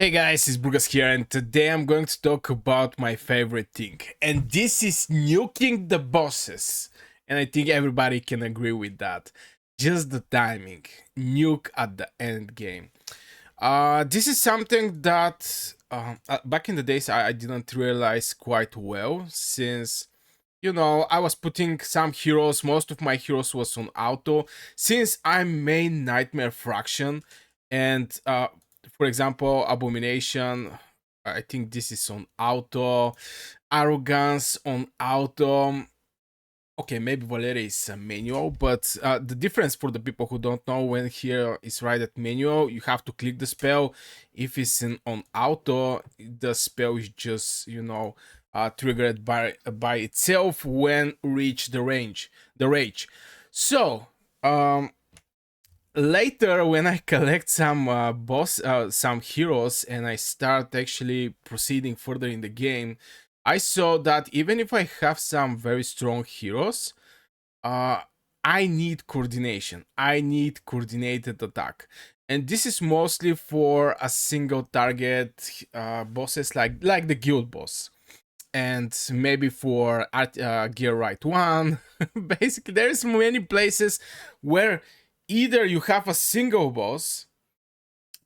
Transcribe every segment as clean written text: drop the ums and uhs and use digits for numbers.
Hey guys, it's Burgas here, and today I'm going to talk about my favorite thing, and this is nuking the bosses. And I think everybody can agree with that. Just the timing, nuke at the end game. This is something that back in the days I didn't realize quite well, since I was putting some heroes. Most of my heroes was on auto, since I main Nightmare Fraction, and for example, Abomination. I think this is on auto. Arrogance on auto. Okay, maybe Valeria is manual, but the difference for the people who don't know, when here is right at manual, you have to click the spell. If it's on auto, the spell is just triggered by itself when reach the rage. So later, when I collect some some heroes, and I start actually proceeding further in the game, I saw that even if I have some very strong heroes, uh, I need coordination. I need coordinated attack, and this is mostly for a single target bosses, like the guild boss, and maybe for gear right one. Basically, there's many places where either you have a single boss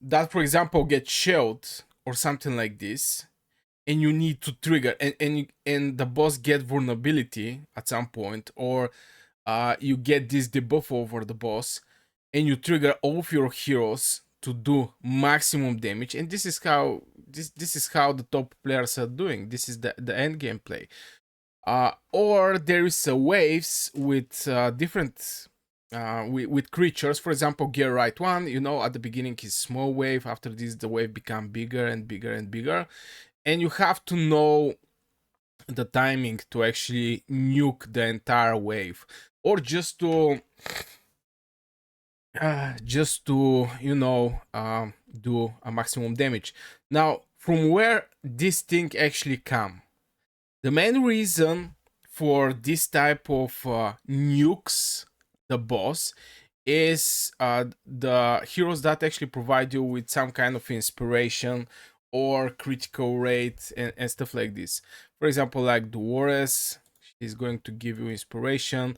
that, for example, gets shelled or something like this, and you need to trigger, and the boss get vulnerability at some point, or you get this debuff over the boss, and you trigger all of your heroes to do maximum damage. And this is how the top players are doing. This is the end game play. Or there is waves with different with creatures. For example, gear right one, at the beginning is small wave. After this, the wave become bigger and bigger and bigger, and you have to know the timing to actually nuke the entire wave, or just to do a maximum damage. Now, from where this thing actually come, the main reason for this type of nukes the boss is the heroes that actually provide you with some kind of inspiration or critical rate, and stuff like this. For example, like Dolores, she's going to give you inspiration.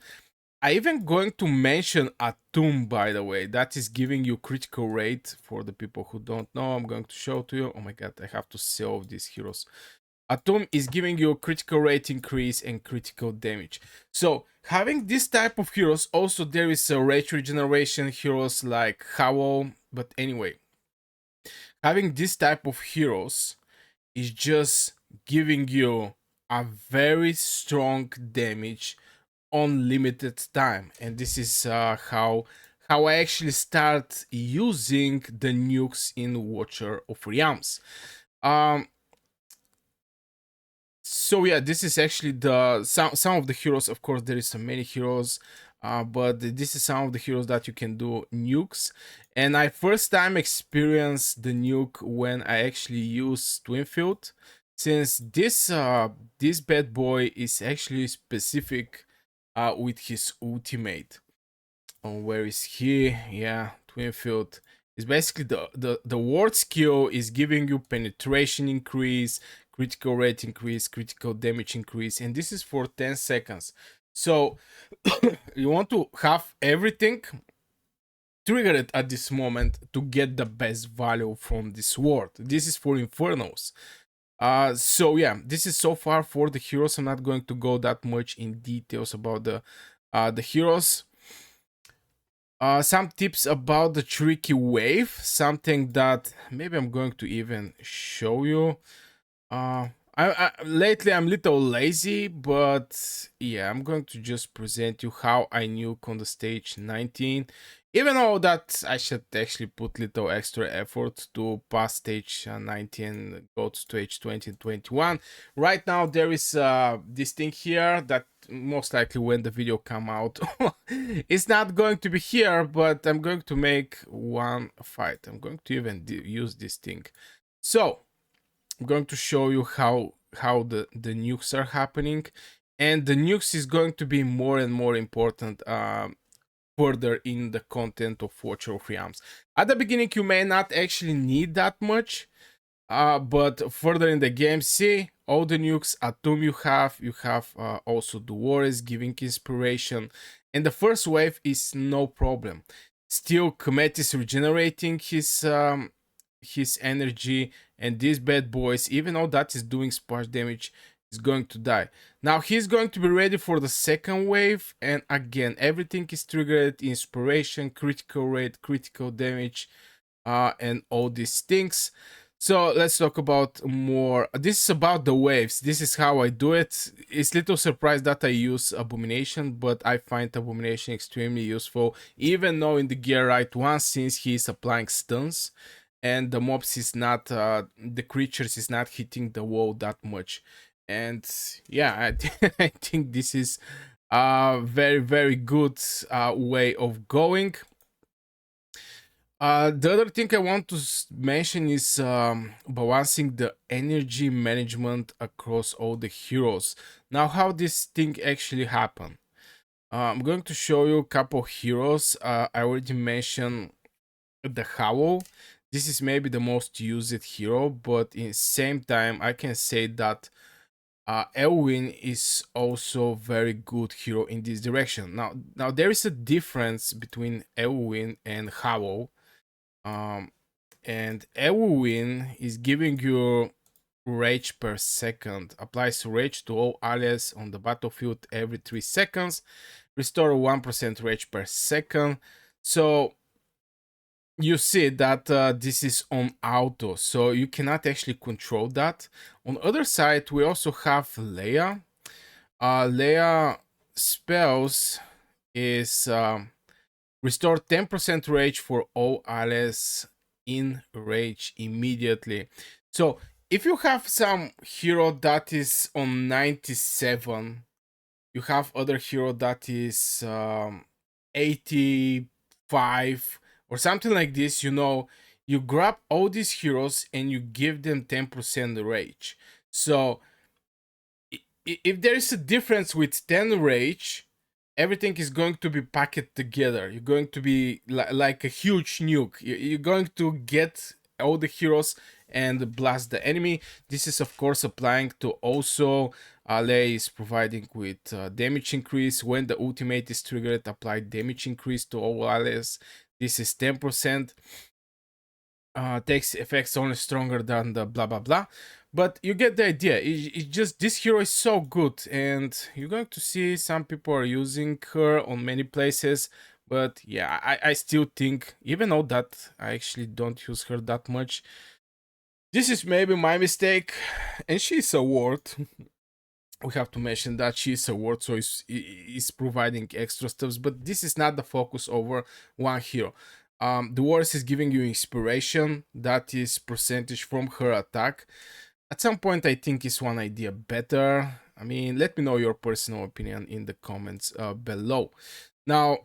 I even going to mention a tomb, by the way, that is giving you critical rate. For the people who don't know, I'm going to show to you. Oh my god, I have to save these heroes. Atom is giving you critical rate increase and critical damage. So having this type of heroes, also there is a rage regeneration heroes like Howl. But anyway, having this type of heroes is just giving you a very strong damage on limited time, and this is how I actually start using the nukes in Watcher of Realms. Um, so yeah, this is actually the some of the heroes. Of course, there is so many heroes, but this is some of the heroes that you can do nukes. And I first time experienced the nuke when I actually used Twinfield, since this bad boy is actually specific with his ultimate. Oh, where is he? Yeah, Twinfield is basically the ward skill is giving you penetration increase, critical rate increase, critical damage increase, and this is for 10 seconds. So you want to have everything triggered at this moment to get the best value from this ward. This is for Infernos. So yeah, this is so far for the heroes. I'm not going to go that much in details about the heroes. Some tips about the tricky wave, something that maybe I'm going to even show you. Lately I'm a little lazy, but yeah, I'm going to just present you how I nuke on the stage 19. Even though that I should actually put little extra effort to pass stage 19, go to stage 20 and 21. Right now there is this thing here that most likely when the video come out, it's not going to be here, but I'm going to make one fight. I'm going to even use this thing. So I'm going to show you how the nukes are happening, and the nukes is going to be more and more important further in the content of Watcher of Realms. At the beginning, you may not actually need that much, But further in the game, see all the nukes, atom you have also the wars giving inspiration, and the first wave is no problem. Still, Komet is regenerating his energy, and these bad boys, even though that is doing splash damage, is going to die. Now he's going to be ready for the second wave, and again everything is triggered: inspiration, critical rate, critical damage, and all these things. So let's talk about more. This is about the waves. This is how I do it. It's little surprised that I use Abomination, but I find Abomination extremely useful, even though in the gear right one, since he is applying stuns, and the mobs is not, the creatures is not hitting the wall that much. And yeah, I think this is a very very good way of going. The other thing I want to mention is balancing the energy management across all the heroes. Now, how this thing actually happen? I'm going to show you a couple heroes. I already mentioned the Howl. This is maybe the most used hero, but in same time, I can say that Elwin is also very good hero in this direction. Now there is a difference between Elwin and Howl. Um, and Eowyn is giving you rage per second. Applies rage to all allies on the battlefield every 3 seconds. Restore 1% rage per second. So you see that this is on auto, so you cannot actually control that. On the other side, we also have Leia. Leia spells is restore 10% rage for all allies in rage immediately. So if you have some hero that is on 97, you have other hero that is 85 or something like this, you grab all these heroes and you give them 10% rage. So if there is a difference with 10 rage, everything is going to be packed together. You're going to be like a huge nuke. You're going to get all the heroes and blast the enemy. This is of course applying to also Lei is providing with damage increase. When the ultimate is triggered, apply damage increase to all allies. This is 10%. Takes effects only stronger than the blah blah blah, but you get the idea. It's just this hero is so good, and you're going to see some people are using her on many places. But yeah, I still think, even though that I actually don't use her that much, this is maybe my mistake. And she's a ward. We have to mention that she's a ward, so is providing extra stuffs, but this is not the focus over one hero. The wars is giving you inspiration, that is percentage from her attack. At some point I think is one idea better. I mean, let me know your personal opinion in the comments below. Now,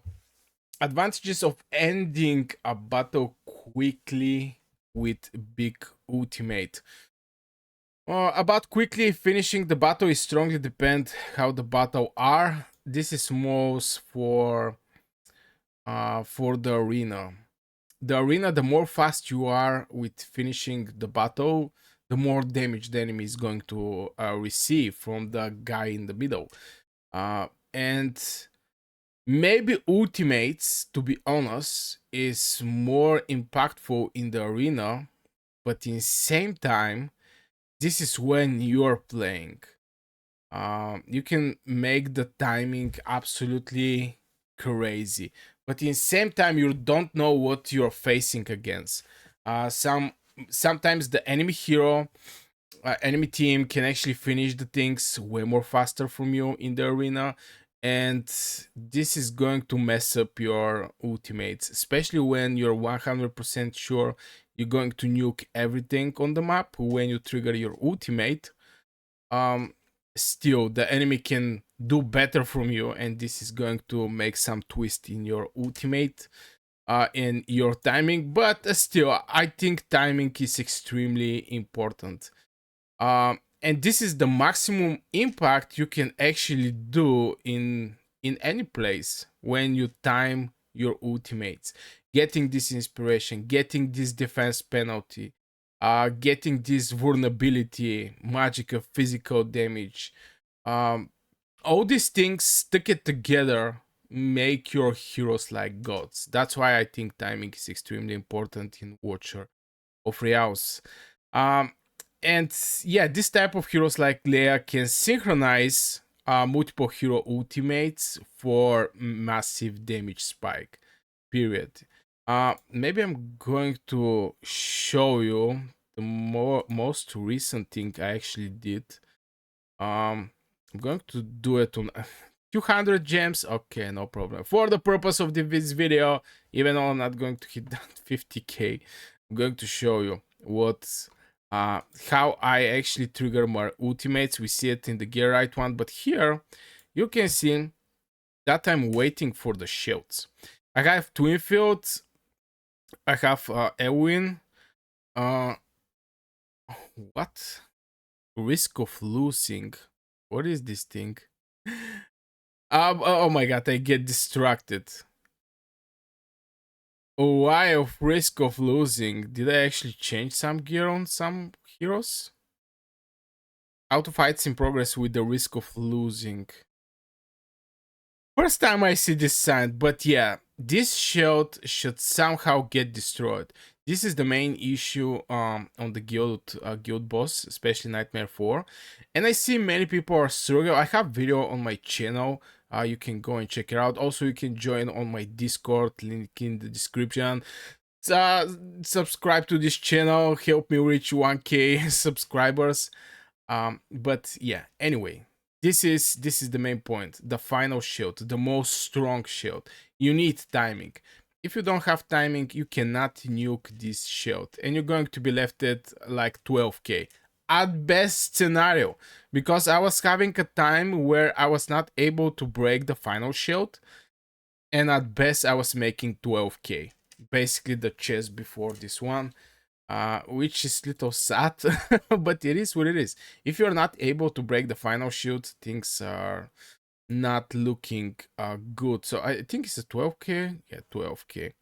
advantages of ending a battle quickly with big ultimate. About quickly finishing the battle is strongly depend how the battle are. This is most for the arena. The arena, the more fast you are with finishing the battle, the more damage the enemy is going to receive from the guy in the middle. And maybe ultimates, to be honest, is more impactful in the arena, but in same time, this is when you're playing. You can make the timing absolutely crazy, but in same time you don't know what you're facing against. Sometimes the enemy hero, enemy team can actually finish the things way more faster from you in the arena, and this is going to mess up your ultimates, especially when you're 100% sure you're going to nuke everything on the map. When you trigger your ultimate, um still the enemy can do better from you, and this is going to make some twist in your ultimate, in your timing. But still, I think timing is extremely important. And this is the maximum impact you can actually do in any place when you time your ultimates, getting this inspiration, getting this defense penalty, getting this vulnerability, magic of physical damage. Um, all these things stick it together, make your heroes like gods. That's why I think timing is extremely important in Watcher of Realms. Um, and yeah, this type of heroes like Leia can synchronize multiple hero ultimates for massive damage spike. Period. Maybe I'm going to show you the most recent thing I actually did. I'm going to do it on 200 gems. Okay, no problem. For the purpose of this video, even though I'm not going to hit that 50k, I'm going to show you how I actually trigger my ultimates. We see it in the gear right one, but here you can see that I'm waiting for the shields. I have twin fields. I have Ewin. Uh, what? Risk of losing. What is this thing? Oh my god, I get distracted. Why of risk of losing? Did I actually change some gear on some heroes? Auto fights in progress with the risk of losing. First time I see this sign, but yeah, this shield should somehow get destroyed. This is the main issue on the guild boss, especially Nightmare 4. And I see many people are struggling. I have video on my channel. You can go and check it out. Also, you can join on my Discord, link in the description. Uh, Subscribe to this channel, help me reach 1k subscribers. But yeah, anyway, this is the main point. The final shield, the most strong shield. You need timing. If you don't have timing, you cannot nuke this shield, and you're going to be left at like 12k at best scenario, because I was having a time where I was not able to break the final shield, and at best I was making 12k, basically the chest before this one. Which is little sad, but it is what it is. If you're not able to break the final shield, things are not looking good. So I think it's a 12k. Yeah, 12k.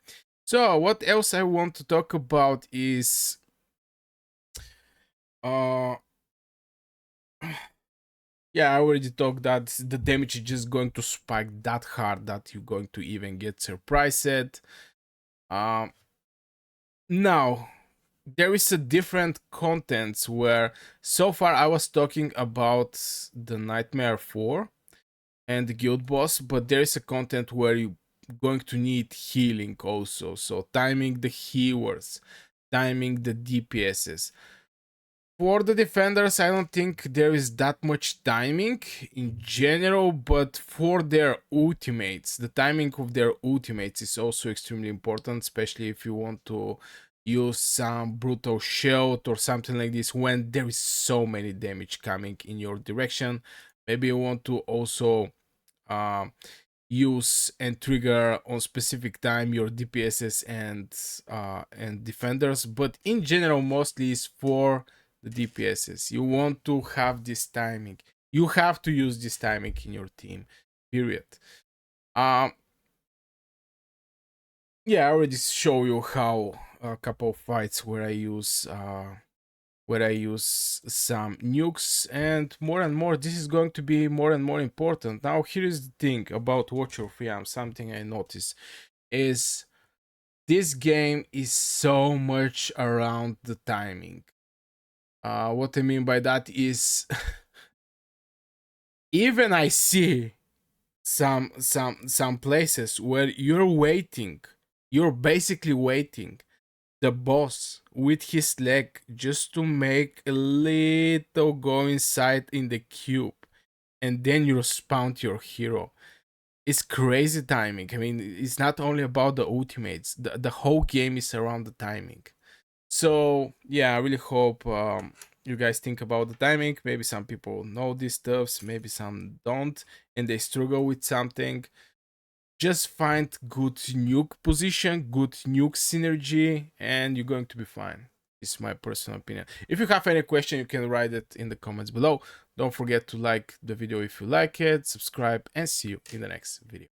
So what else I want to talk about is uh yeah, I already talked that the damage is just going to spike that hard that you're going to even get surprised. Um Now there is a different contents where so far I was talking about the Nightmare 4 and the guild boss, but there is a content where you're going to need healing also. So timing the healers, timing the DPSs. For the defenders, I don't think there is that much timing in general, but for their ultimates, the timing of their ultimates is also extremely important, especially if you want to use some brutal shield or something like this when there is so many damage coming in your direction. Maybe you want to also use and trigger on specific time your DPSs and defenders, but in general mostly is for the DPSs. You want to have this timing. You have to use this timing in your team. Period. Um yeah, I already show you how a couple of fights where I use some nukes, and more this is going to be more and more important. Now here is the thing about Watcher of Realms. Something I noticed is this game is so much around the timing. What I mean by that is even I see some places where you're basically waiting the boss with his leg just to make a little go inside in the cube, and then you spawn your hero. It's crazy timing. I mean, it's not only about the ultimates, the whole game is around the timing. So yeah, I really hope you guys think about the timing. Maybe some people know these stuffs, maybe some don't, and they struggle with something. Just find good nuke position, good nuke synergy, and you're going to be fine. This is my personal opinion. If you have any question, you can write it in the comments below. Don't forget to like the video if you like it, subscribe, and see you in the next video.